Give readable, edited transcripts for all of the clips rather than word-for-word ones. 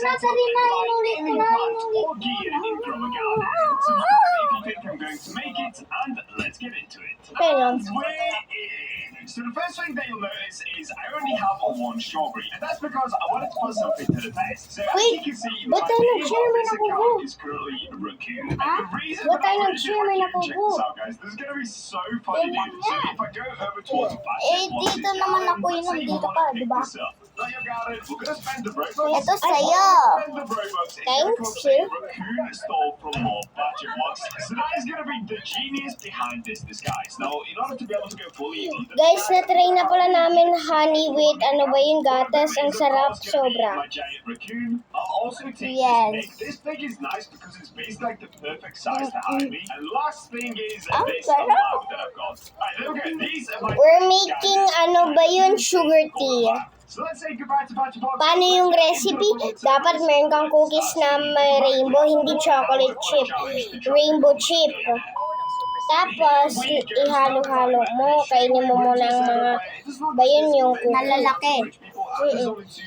na, tari na, inulit ko na, inulit ko na. Pero, So the first thing that you'll notice is I only have one strawberry, and that's because I wanted to put something to the test. So as wait, you can see, ba't tayo nag-chairman this ako, account bro? is currently a raccoon. Huh? And the reason Ba't tayo that I nag-chairman raccoon, ako, check bro? this out, guys. This is gonna be so funny, dude. So if I go over towards the back, Dito naman ako yun, dito ka, di ba? Now you got it. We're gonna spend the Robux. Ito sa'yo. Spend the Robux. Thanks, you. Raccoon stole from more budget ones. So that is gonna be the genius behind this disguise. Now, in order to be able to go fully, Guys, na-try na pala namin honey with ano ba yung gatas. Ang sarap, sobra. My giant raccoon. I'll also take Yes. this pig is nice because it's basically like the perfect size to hide me. And last thing is Oh, this sarap. allowed that I've got. Alright, there we go. These are my We're making ano ba yun, sugar tea. So let's say goodbye to Batch Box. Paano yung recipe? Dapat meron kang cookies na may rainbow, hindi chocolate chip. Rainbow chip. Tapos, ihalo-halo mo. Kainin mo muna ang mga, ba yun yung nalalaki.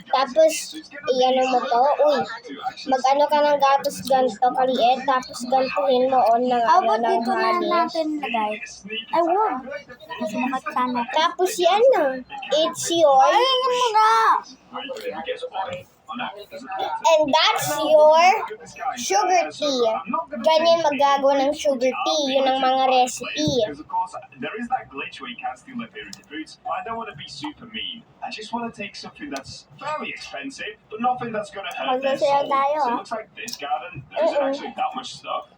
Tapos, iano mo to. Uy, mag-ano ka ng gatos ganito kaliit. Tapos, gantuhin mo on ng ano ng halis. Ay, wag. Kasi nakatana. Tapos, yan na. It's your... And that's your sugar tea. Ganyan magagawa ng sugar tea. Yun ang mga recipe. Because of course, there is that glitch where you can't steal my favorite foods. I don't want to be super mean. I just want to take something that's fairly expensive, but nothing that's going to hurt their Magsasayaw soul. tayo, So it ah. looks like this garden, there isn't actually that much stuff.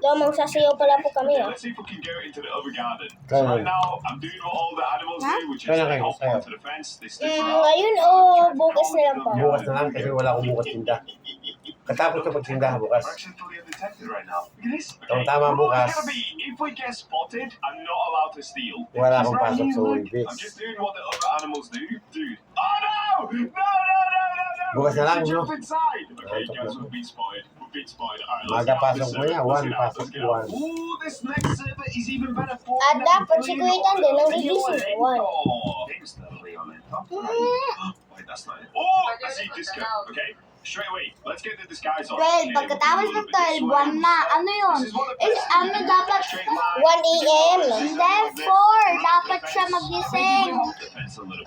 So, magsasayaw pala po kami. Okay, Ah. let's see if we can go into the other garden. So Kaya- right now, I'm doing what all the animals do, which is Kaya they kayo, hop sayaw. onto the fence, they stick around. Ngayon o bukas na lang po. Bukas na lang kasi wala akong bukas tinda. Katapos ko magtinda bukas. We're actually fully undetected right now. Look at this. Tama the rule is bukas. gonna be, if we get spotted, I'm not allowed to steal. Wala Because akong right pasok here, sa look, Ulbis. I'm just doing what the other animals do. Dude. Oh no! No, no, no, no, no! Bukas na lang, Jump no? inside. Okay, Ito guys, na. we've been spotted. We've been spotted. Alright, Maga let's get out pasok this mo yan. server. One, Let's pasok get out. one. Ooh, this next server is even better for At dapat si Kuya Tan din ang gigising. One. Game's literally on it. Wait, that's not it. Oh, I see disco. Okay, straight away. Let's get the disguise on. 12, pagkatapos ng 12, 1 na. Ano yun? Ano dapat? 1 a.m. Hindi, 4. Dapat siya magising.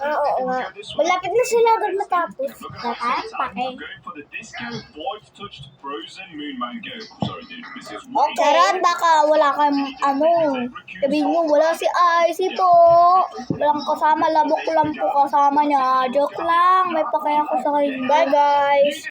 Oo nga. Malapit na sila agad matapos. Dapat, pake. I'm going for the disco void touched frozen moon mango. Sorry, dude. This is Charot, baka wala kang ano. Sabihin mo, wala si Icy po. Walang kasama, labok lang po kasama niya. Joke lang, may pakaya ko sa kanya. Bye guys!